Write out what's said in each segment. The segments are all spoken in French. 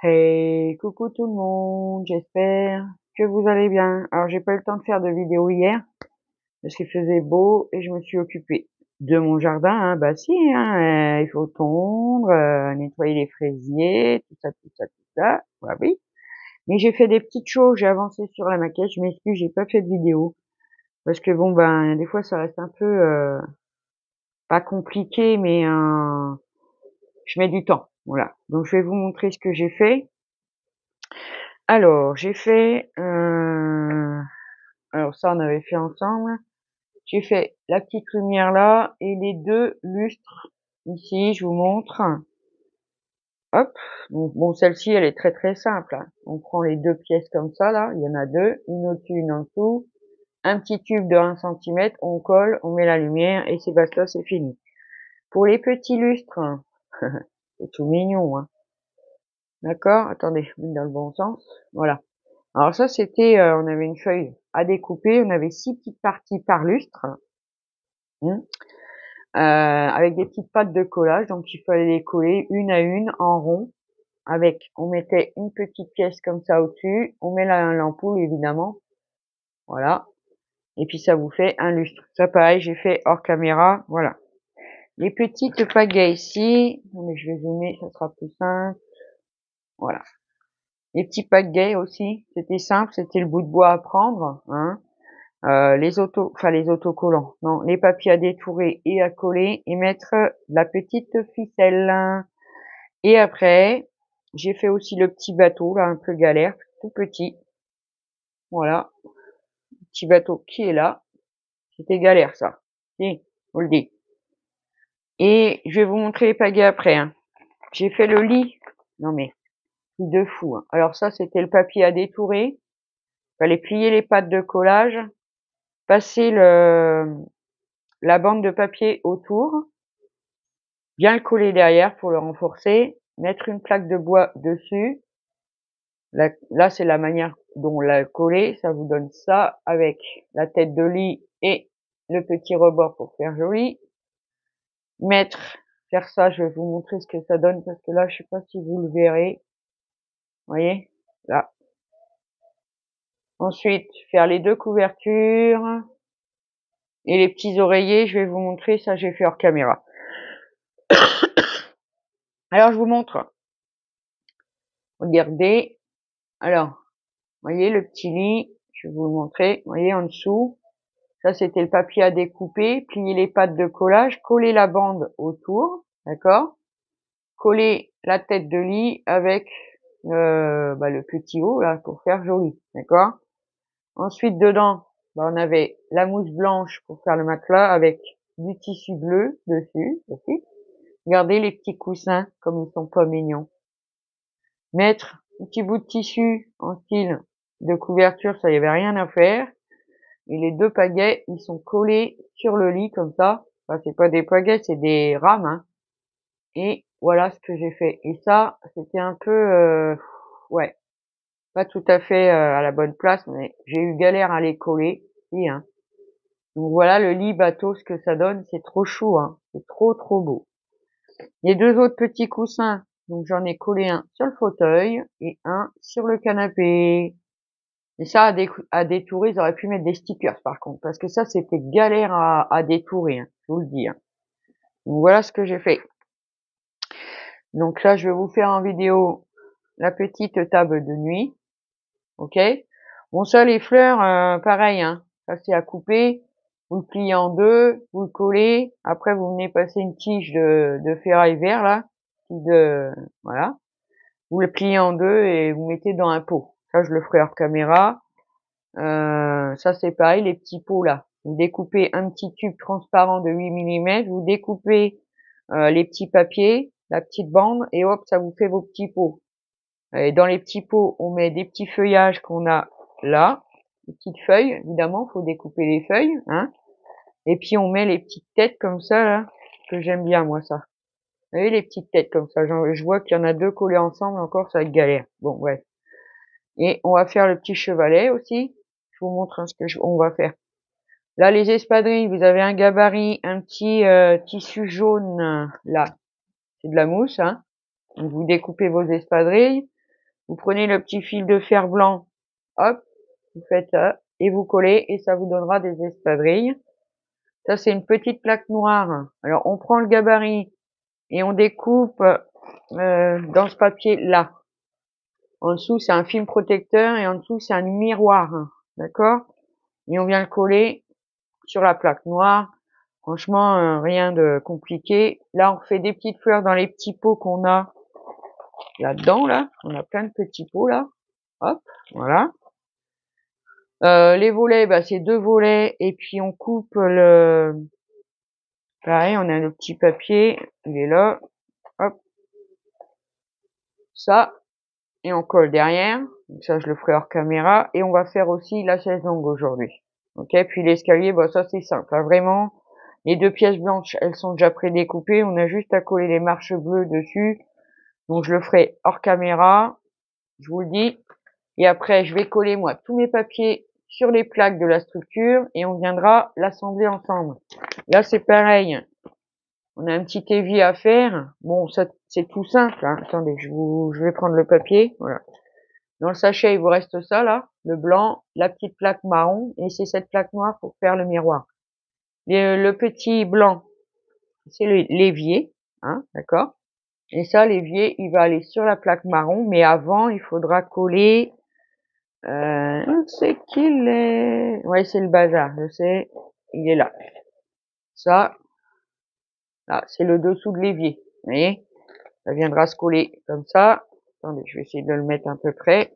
Hey, coucou tout le monde, j'espère que vous allez bien. Alors j'ai pas eu le temps de faire de vidéo hier parce qu'il faisait beau et je me suis occupée de mon jardin. Hein. Bah si, hein, il faut tondre, nettoyer les fraisiers, tout ça, tout ça, tout ça. Bah oui. Mais j'ai fait des petites choses, j'ai avancé sur la maquette. Je m'excuse, j'ai pas fait de vidéo parce que bon ben des fois ça reste un peu pas compliqué, mais je mets du temps. Voilà. Donc je vais vous montrer ce que j'ai fait. Alors, j'ai fait, alors ça on avait fait ensemble. J'ai fait la petite lumière là et les deux lustres ici, je vous montre. Hop, donc bon celle-ci elle est très très simple. Hein. On prend les deux pièces comme ça là, il y en a deux, une au-dessus, une en dessous. Un petit tube de 1 centimètre, on colle, on met la lumière et c'est basta, c'est fini. Pour les petits lustres, c'est tout mignon, hein. D'accord? Attendez, dans le bon sens. Voilà. Alors ça, c'était, on avait une feuille à découper, on avait 6 petites parties par lustre, avec des petites pattes de collage, donc il fallait les coller une à une en rond. On mettait une petite pièce comme ça au-dessus, on met l'ampoule évidemment, voilà. Et puis ça vous fait un lustre. Ça pareil, j'ai fait hors caméra, voilà. Les petites pagaies ici, mais je vais zoomer, ça sera plus simple. Voilà. Les petits pagaies aussi, c'était simple, c'était le bout de bois à prendre, hein. Les autocollants, non, les papiers à détourer et à coller et mettre la petite ficelle. Et après, j'ai fait aussi le petit bateau, là, un peu galère, tout petit. Voilà. Le petit bateau qui est là. C'était galère, ça. Si, on le dit. Et je vais vous montrer les pagaies après, hein. J'ai fait le lit. Non, mais, de fou, hein. Alors ça, c'était le papier à détourer. Fallait plier les pattes de collage, passer la bande de papier autour, bien le coller derrière pour le renforcer, mettre une plaque de bois dessus. Là, c'est la manière dont on l'a collé, ça vous donne ça avec la tête de lit et le petit rebord pour faire joli. Faire ça, je vais vous montrer ce que ça donne parce que là, je sais pas si vous le verrez. Vous voyez, là. Ensuite, faire les deux couvertures et les petits oreillers, je vais vous montrer, ça j'ai fait hors caméra. Alors, je vous montre. Regardez. Alors, vous voyez le petit lit, je vais vous le montrer. Vous voyez en dessous, ça c'était le papier à découper, plier les pattes de collage, coller la bande autour, d'accord? Coller la tête de lit avec le petit haut là pour faire joli, d'accord? Ensuite dedans, on avait la mousse blanche pour faire le matelas avec du tissu bleu dessus aussi. Regardez les petits coussins comme ils sont pas mignons. Mettre un petit bout de tissu en style de couverture, ça y avait rien à faire. Et les deux pagaies, ils sont collés sur le lit comme ça. Enfin, c'est pas des pagaies, c'est des rames, hein. Et voilà ce que j'ai fait. Et ça, c'était un peu, ouais, pas tout à fait à la bonne place, mais j'ai eu galère à les coller. Si, hein. Donc voilà le lit bateau, ce que ça donne, c'est trop chou, hein. C'est trop trop beau. Les deux autres petits coussins, donc j'en ai collé un sur le fauteuil et un sur le canapé. Et ça, à détourer, ils auraient pu mettre des stickers par contre, parce que ça, c'était galère à détourer, hein, je vous le dis. Hein. Donc voilà ce que j'ai fait. Donc là, je vais vous faire en vidéo la petite table de nuit. Ok. Bon, ça, les fleurs, pareil, hein. Ça, c'est à couper. Vous le pliez en deux, vous le collez. Après, vous venez passer une tige de ferraille vert, là. Voilà. Vous le pliez en deux et vous mettez dans un pot. Ça, je le ferai hors caméra. Ça c'est pareil, les petits pots là. Vous découpez un petit tube transparent de 8 mm, vous découpez les petits papiers, la petite bande, et hop, ça vous fait vos petits pots. Et dans les petits pots, on met des petits feuillages qu'on a là, des petites feuilles, évidemment, faut découper les feuilles, hein. Et puis on met les petites têtes comme ça là, que j'aime bien moi ça. Vous voyez les petites têtes comme ça, je vois qu'il y en a deux collées ensemble encore, ça va être galère. Bon, ouais. Et on va faire le petit chevalet aussi. Je vous montre ce que on va faire. Là, les espadrilles, vous avez un gabarit, un petit tissu jaune, là. C'est de la mousse, hein. Donc, vous découpez vos espadrilles. Vous prenez le petit fil de fer blanc, hop, vous faites ça, et vous collez, et ça vous donnera des espadrilles. Ça, c'est une petite plaque noire. Alors, on prend le gabarit, et on découpe dans ce papier-là. En dessous, c'est un film protecteur, et en dessous, c'est un miroir. D'accord? Et on vient le coller sur la plaque noire. Franchement, rien de compliqué. Là, on fait des petites fleurs dans les petits pots qu'on a là-dedans, là. On a plein de petits pots, là. Hop, voilà. Les volets, bah, c'est 2 volets. Et puis, on coupe le... Pareil, on a le petit papier. Il est là. Hop. Ça. Et on colle derrière. Donc ça, je le ferai hors caméra. Et on va faire aussi la chaise longue aujourd'hui. Ok, puis l'escalier, bah, ça, c'est simple. Hein, vraiment. Les 2 pièces blanches, elles sont déjà prédécoupées. On a juste à coller les marches bleues dessus. Donc, je le ferai hors caméra. Je vous le dis. Et après, je vais coller, moi, tous mes papiers sur les plaques de la structure. Et on viendra l'assembler ensemble. Là, c'est pareil. On a un petit évier à faire. Bon, ça, c'est tout simple. Hein. Attendez, je vais prendre le papier. Voilà. Dans le sachet, il vous reste ça, là. Le blanc, la petite plaque marron. Et c'est cette plaque noire pour faire le miroir. Le petit blanc, c'est l'évier, hein, d'accord? Et ça, l'évier, il va aller sur la plaque marron, mais avant, il faudra coller, c'est qu'il est, ouais, c'est le bazar, je sais, il est là. Ça, là, c'est le dessous de l'évier, vous voyez? Ça viendra se coller comme ça. Attendez, je vais essayer de le mettre un peu près.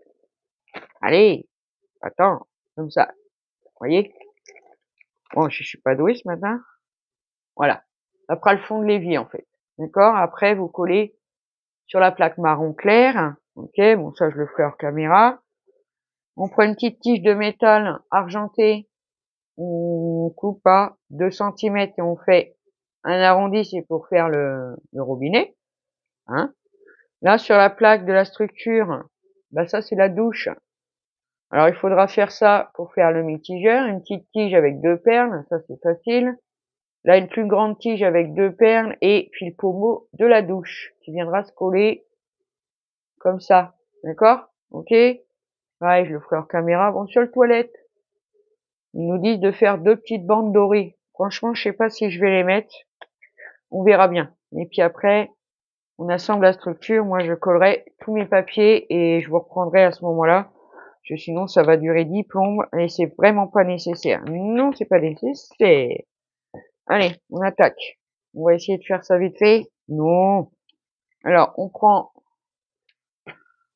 Allez, attends, comme ça, vous voyez? Bon, je suis pas doué ce matin. Voilà. Ça fera le fond de l'évier, en fait. D'accord? Après, vous collez sur la plaque marron clair. Ok, bon, ça, je le ferai hors caméra. On prend une petite tige de métal argenté. On coupe à 2 centimètres et on fait un arrondi, c'est pour faire le robinet. Hein? Là, sur la plaque de la structure, bah, ça, c'est la douche. Alors, il faudra faire ça pour faire le mitigeur. Une petite tige avec 2 perles. Ça, c'est facile. Là, une plus grande tige avec 2 perles et puis le pommeau de la douche qui viendra se coller comme ça. D'accord? Ok? Pareil, je le ferai hors caméra. Bon, sur le toilette, ils nous disent de faire 2 petites bandes dorées. Franchement, je sais pas si je vais les mettre. On verra bien. Et puis après, on assemble la structure. Moi, je collerai tous mes papiers et je vous reprendrai à ce moment-là. Sinon, ça va durer 10 plombes et c'est vraiment pas nécessaire. Non, c'est pas nécessaire. Allez, on attaque. On va essayer de faire ça vite fait. Non. Alors, on prend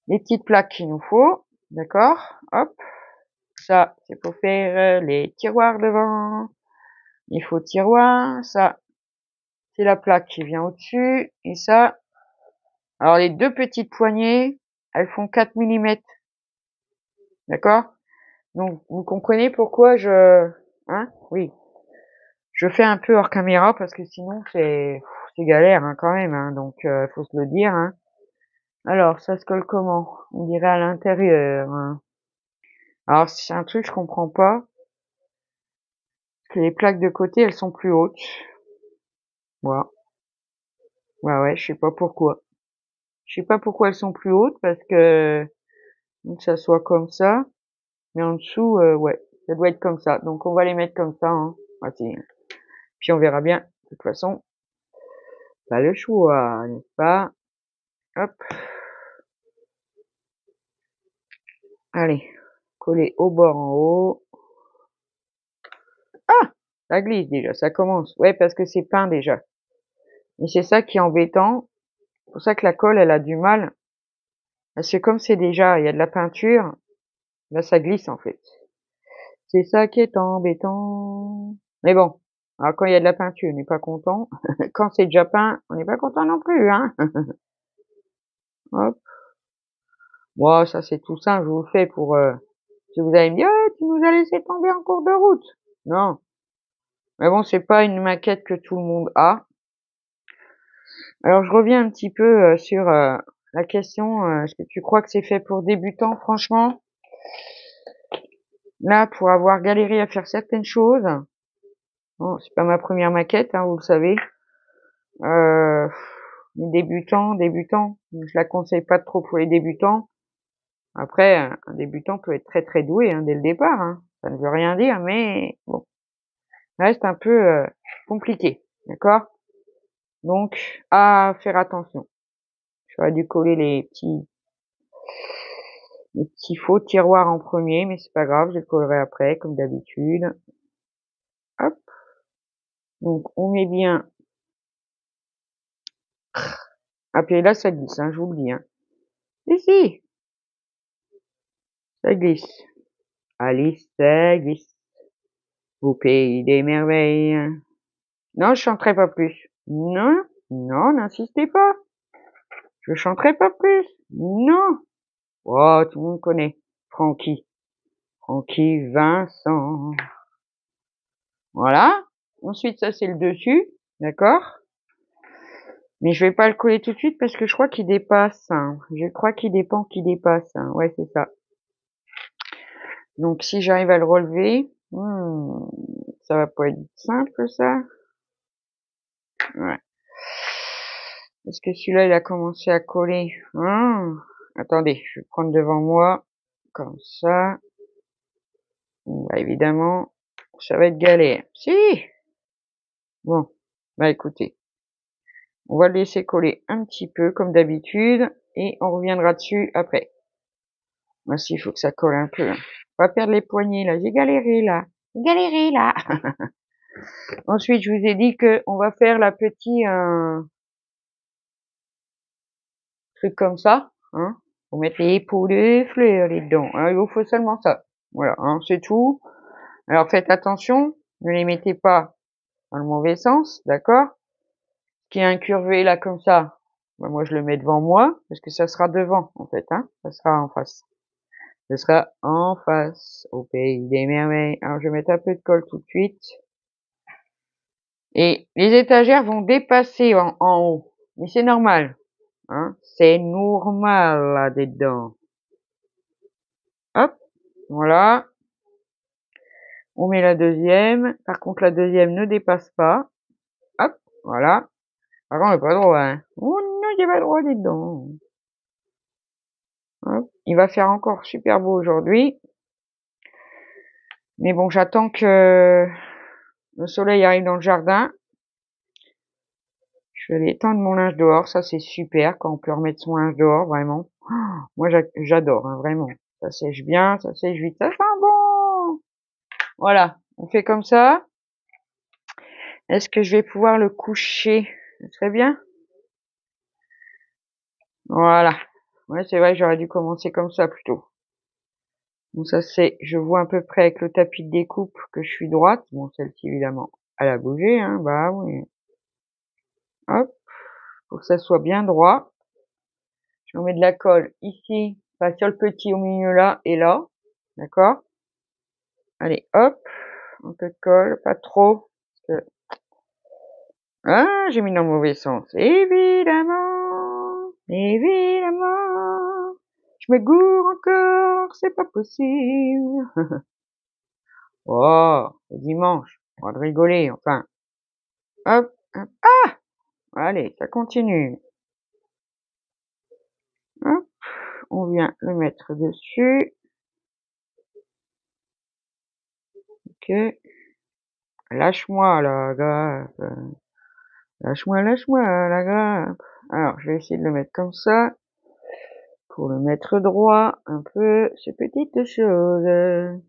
les petites plaques qu'il nous faut. D'accord? Hop. Ça, c'est pour faire les tiroirs devant. Il faut tiroir. Ça, c'est la plaque qui vient au-dessus. Et ça, alors les 2 petites poignées, elles font 4 millimètres. D'accord? Donc, vous comprenez pourquoi hein? Oui. Je fais un peu hors caméra parce que sinon, c'est galère, hein, quand même, hein. Donc, faut se le dire, hein. Alors, ça se colle comment? On dirait à l'intérieur, hein. Alors, c'est un truc que je comprends pas. Que les plaques de côté, elles sont plus hautes. Voilà. Ouais, je sais pas pourquoi. Je sais pas pourquoi elles sont plus hautes parce que ça soit comme ça. Mais en dessous, ouais, ça doit être comme ça. Donc, on va les mettre comme ça, hein. Voici. Puis, on verra bien. De toute façon, pas le choix, n'est-ce pas? Hop. Allez. Coller au bord en haut. Ah! Ça glisse déjà, ça commence. Ouais, parce que c'est peint déjà. Et c'est ça qui est embêtant. C'est pour ça que la colle, elle a du mal. Parce que comme c'est déjà, il y a de la peinture, là, ça glisse, en fait. C'est ça qui est embêtant. Mais bon. Alors, quand il y a de la peinture, on n'est pas content. Quand c'est déjà peint, on n'est pas content non plus, hein. Hop. Bon, ça, c'est tout simple. Je vous le fais pour, si vous allez me dire, «Ah, tu nous as laissé tomber en cours de route». Non. Mais bon, c'est pas une maquette que tout le monde a. Alors, je reviens un petit peu sur la question, est-ce que tu crois que c'est fait pour débutants? Franchement, là, pour avoir galéré à faire certaines choses, bon, c'est pas ma première maquette, hein, vous le savez. Euh, débutants, je la conseille pas trop pour les débutants. Après, un débutant peut être très, très doué, hein, dès le départ, hein. Ça ne veut rien dire, mais bon, ça reste un peu, compliqué, d'accord? Donc à faire attention. J'aurais dû coller les petits faux tiroirs en premier, mais c'est pas grave, je les collerai après, comme d'habitude. Hop, donc on met bien. Ah puis là ça glisse, hein, je vous le dis, hein. Si, si, ça glisse. Alice, ça glisse au pays des merveilles. Non, je chanterai pas plus. Non, non, n'insistez pas. Je chanterai pas plus. Non. Oh, tout le monde connaît. Francky. Francky Vincent. Voilà. Ensuite, ça, c'est le dessus. D'accord? Mais je vais pas le coller tout de suite parce que je crois qu'il dépasse, hein. Je crois qu'il dépend qu'il dépasse, hein. Ouais, c'est ça. Donc, si j'arrive à le relever, ça va pas être simple, ça. Ouais. Est-ce que celui-là, il a commencé à coller? Attendez, je vais prendre devant moi. Comme ça. Bah, évidemment, ça va être galère. Si! Bon. Bah, écoutez. On va le laisser coller un petit peu, comme d'habitude. Et on reviendra dessus après. Voici, il faut que ça colle un peu. Pas perdre les poignets, là. J'ai galéré, là. J'ai galéré, là. Ensuite, je vous ai dit que on va faire la petite, truc comme ça, hein. Faut mettre les épaules de fleurs là-dedans. Hein, il vous faut seulement ça. Voilà, hein, c'est tout. Alors faites attention, ne les mettez pas dans le mauvais sens, d'accord? Qui est incurvé là comme ça, ben moi je le mets devant moi, parce que ça sera devant en fait, hein. Ça sera en face. Ce sera en face, au pays des merveilles. Alors je vais mettre un peu de colle tout de suite. Et les étagères vont dépasser en haut. Mais c'est normal, hein. C'est normal là-dedans. Hop, voilà. On met la deuxième. Par contre, la deuxième ne dépasse pas. Hop, voilà. Par contre, on n'a pas le droit, hein. Oh non, j'ai pas le droit dedans. Hop. Il va faire encore super beau aujourd'hui. Mais bon, j'attends que le soleil arrive dans le jardin. Je vais aller étendre mon linge dehors. Ça, c'est super quand on peut remettre son linge dehors, vraiment. Moi, j'adore, hein, vraiment. Ça sèche bien, ça sèche vite. Ça sent bon. Voilà. On fait comme ça. Est-ce que je vais pouvoir le coucher? Très bien. Voilà. Ouais, c'est vrai, j'aurais dû commencer comme ça plutôt. Bon, ça c'est, je vois à peu près avec le tapis de découpe que je suis droite. Bon, celle-ci évidemment, elle a bougé, hein, bah oui. Hop, faut que ça soit bien droit. Je mets de la colle ici, pas sur le petit au milieu là et là, d'accord? Allez, hop, un peu de colle, pas trop. Ah, j'ai mis dans le mauvais sens. Évidemment, évidemment, je me gourre encore, c'est pas possible. Oh, c'est dimanche, on va de rigoler, enfin. Hop, hop, allez, ça continue. Hop, on vient le mettre dessus. Ok. Lâche-moi la grappe. Lâche-moi, lâche-moi la grappe. Alors, je vais essayer de le mettre comme ça. Pour le mettre droit, un peu, ces petites choses.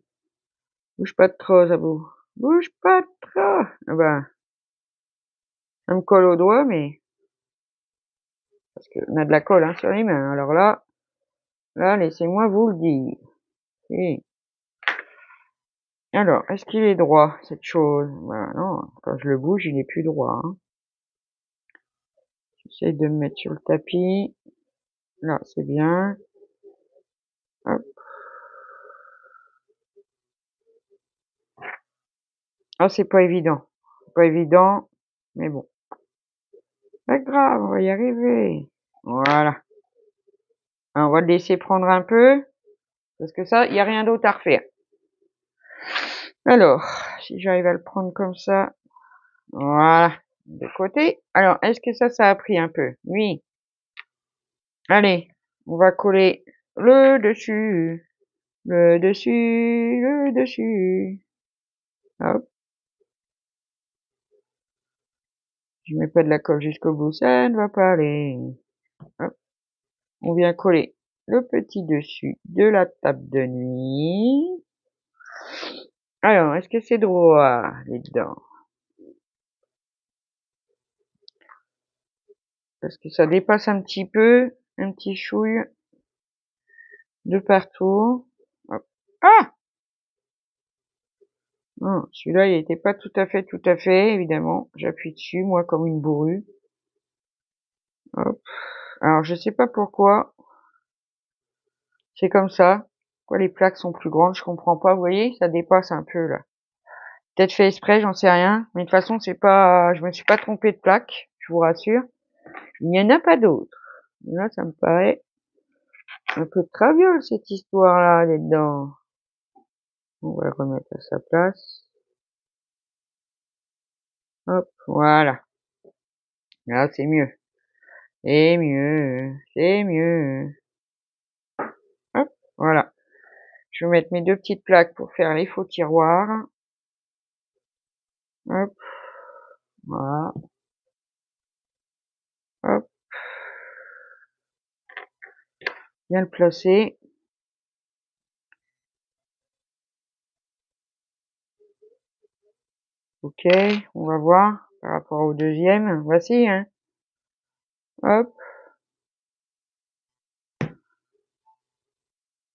Bouge pas trop, Zabou. Bouge pas trop. Ah ben, ça me colle au doigt, mais parce qu'on a de la colle, hein, sur les mains. Alors là, laissez-moi vous le dire. Et alors, est-ce qu'il est droit, cette chose? Ben non, quand je le bouge, il est plus droit, hein. J'essaie de me mettre sur le tapis. Là, c'est bien. Hop. Ah, c'est pas évident. Pas évident, mais bon. Pas grave, on va y arriver. Voilà. Alors, on va le laisser prendre un peu, parce que ça, il n'y a rien d'autre à refaire. Alors, si j'arrive à le prendre comme ça, voilà, de côté. Alors, est-ce que ça a pris un peu? Oui. Allez, on va coller le dessus, le dessus, le dessus. Hop. Je mets pas de la colle jusqu'au bout, ça ne va pas aller. Hop. On vient coller le petit dessus de la table de nuit. Alors, est-ce que c'est droit, les dents? Parce que ça dépasse un petit peu, un petit chouille de partout. Hop. Ah! Non, celui-là, il était pas tout à fait, évidemment. J'appuie dessus, moi, comme une bourrue. Hop. Alors, je sais pas pourquoi. C'est comme ça. Pourquoi les plaques sont plus grandes, je comprends pas. Vous voyez, ça dépasse un peu, là. Peut-être fait exprès, j'en sais rien. Mais de toute façon, c'est pas, je me suis pas trompé de plaque, je vous rassure. Il n'y en a pas d'autres. Là, ça me paraît un peu traviole, cette histoire-là, là-dedans. On va le remettre à sa place. Hop, voilà. Là, c'est mieux. C'est mieux. C'est mieux. Hop, voilà. Je vais mettre mes deux petites plaques pour faire les faux tiroirs. Hop, voilà. Hop, bien le placer. Ok, on va voir par rapport au deuxième. Voici, hein. Hop,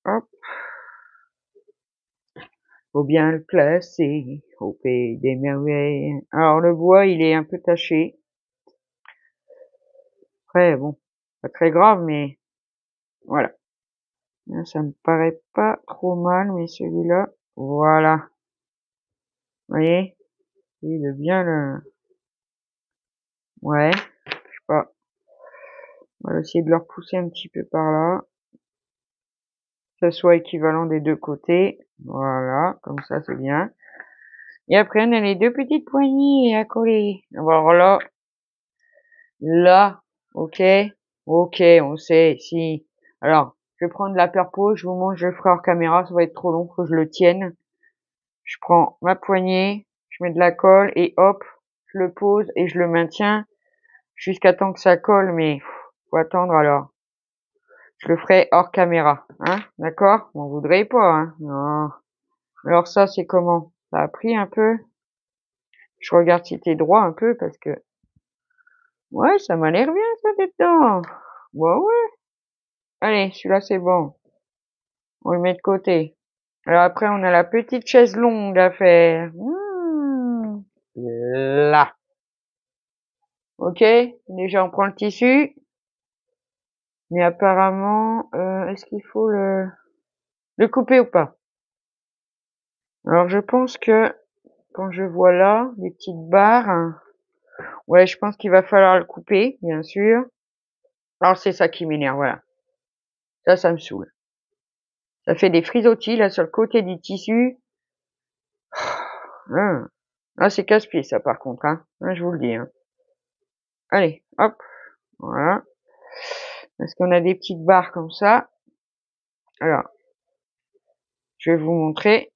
hop. Faut bien le placer au pays des merveilles. Alors le bois, il est un peu taché. Après, bon, pas très grave, mais voilà. Là, ça me paraît pas trop mal, mais celui-là, voilà. Vous voyez, il est bien le... Ouais, je sais pas. On va essayer de le repousser un petit peu par là. Que ce soit équivalent des deux côtés. Voilà, comme ça, c'est bien. Et après, on a les deux petites poignées à coller. Alors là, ok, on sait, si. Alors, je vais prendre la purple, je vous montre, je le ferai hors caméra, ça va être trop long, faut que je le tienne. Je prends ma poignée, je mets de la colle et hop, je le pose et je le maintiens jusqu'à temps que ça colle, mais faut attendre alors. Je le ferai hors caméra, hein, d'accord? On voudrait pas, hein, non. Alors ça, c'est comment? Ça a pris un peu? Je regarde si t'es droit un peu parce que, ouais, ça m'a l'air bien, ça, dedans. Ouais, ouais. Allez, celui-là, c'est bon. On le met de côté. Alors après, on a la petite chaise longue à faire. Là. Ok. Déjà, on prend le tissu. Mais apparemment, est-ce qu'il faut le couper ou pas? Alors, je pense que quand je vois là, les petites barres, hein, ouais, je pense qu'il va falloir le couper, bien sûr. Alors, c'est ça qui m'énerve, voilà. Ça me saoule. Ça fait des frisottis, là, sur le côté du tissu. Ah, ah, c'est casse-pied, ça, par contre, hein. Ah, je vous le dis, hein. Allez, hop, voilà. Parce qu'on a des petites barres comme ça. Alors, je vais vous montrer.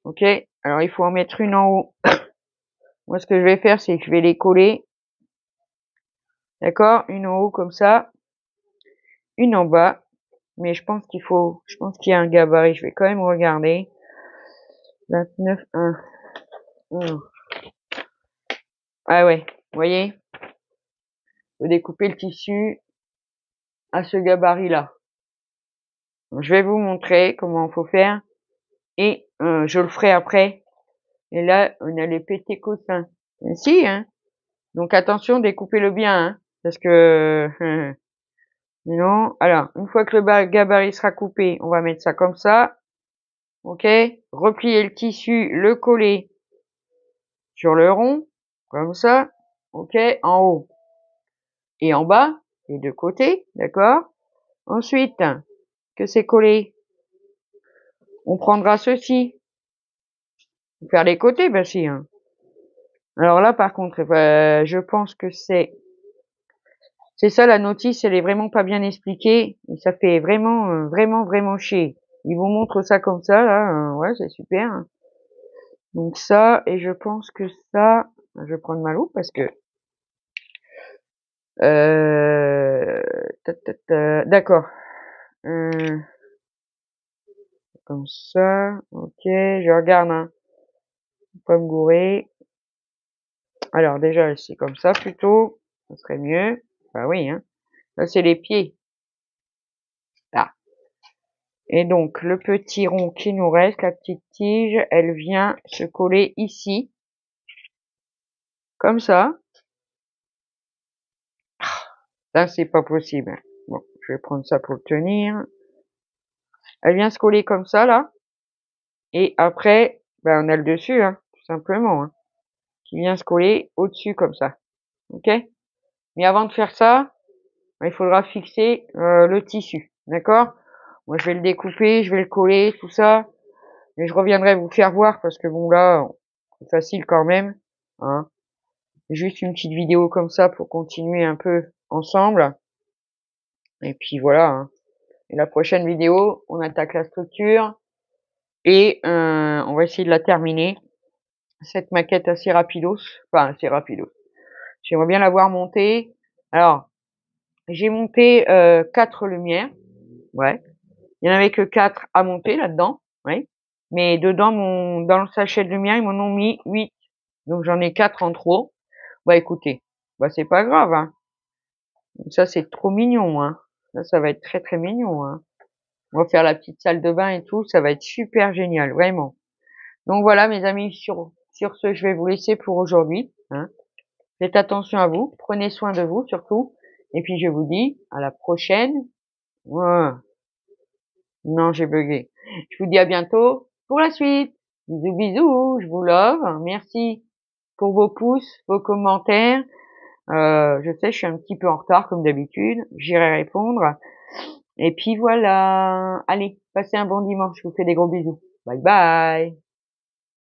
Ok. Alors, il faut en mettre une en haut. Moi, ce que je vais faire, c'est que je vais les coller. D'accord? Une en haut comme ça. Une en bas. Mais je pense qu'il y a un gabarit. Je vais quand même regarder. 29, 1. Ah ouais. Vous voyez? Faut découper le tissu à ce gabarit-là. Je vais vous montrer comment il faut faire. Et je le ferai après. Et là, on a les pétés coussins. Si, hein. Donc attention, découpez-le bien, hein. Parce que non. Alors, une fois que le gabarit sera coupé, on va mettre ça comme ça. Ok. Replier le tissu, le coller sur le rond, comme ça. Ok. En haut et en bas, les deux côtés, d'accord. Ensuite, que c'est collé, on prendra ceci. Faire les côtés, bah si. Hein. Alors là, par contre, je pense que c'est C'est ça la notice, elle est vraiment pas bien expliquée et ça fait vraiment, vraiment chier. Ils vous montrent ça comme ça là, ouais c'est super. Donc ça et je pense que ça, je vais prendre ma loupe parce que ta ta ta d'accord. Heu, Comme ça, OK, je regarde, hein, faut pas me gourer. Alors déjà c'est comme ça plutôt, ça serait mieux. Bah oui, hein. Ça c'est les pieds, là. Et donc le petit rond qui nous reste, la petite tige, elle vient se coller ici, comme ça. Là, c'est pas possible. Bon, je vais prendre ça pour le tenir. Elle vient se coller comme ça, là. Et après, ben, on a le dessus, hein, tout simplement, hein, qui vient se coller au-dessus comme ça. OK? Mais avant de faire ça, ben, il faudra fixer le tissu. D'accord? Moi, je vais le découper, je vais le coller, tout ça. Et je reviendrai vous faire voir parce que bon, là, c'est facile quand même, hein. Juste une petite vidéo comme ça pour continuer un peu ensemble. Et puis voilà, hein. Et la prochaine vidéo, on attaque la structure et on va essayer de la terminer. Cette maquette assez rapidos, enfin assez rapidos. J'aimerais bien la voir montée. Alors, j'ai monté 4 lumières, ouais. Il y en avait que 4 à monter là-dedans, ouais. Mais dedans dans le sachet de lumière, ils m'en ont mis 8. Donc j'en ai 4 en trop. Bah écoutez, bah c'est pas grave, hein. Ça c'est trop mignon, hein. Ça va être très mignon, hein. On va faire la petite salle de bain et tout, ça va être super génial, vraiment. Donc voilà mes amis, sur ce, je vais vous laisser pour aujourd'hui, hein. Faites attention à vous, prenez soin de vous surtout, et puis je vous dis à la prochaine. Ouah, non, j'ai bugué. Je vous dis à bientôt pour la suite. Bisous, bisous, je vous love. Merci pour vos pouces, vos commentaires. Je sais, je suis un petit peu en retard comme d'habitude. J'irai répondre. Et puis voilà. Allez, passez un bon dimanche. Je vous fais des gros bisous. Bye bye.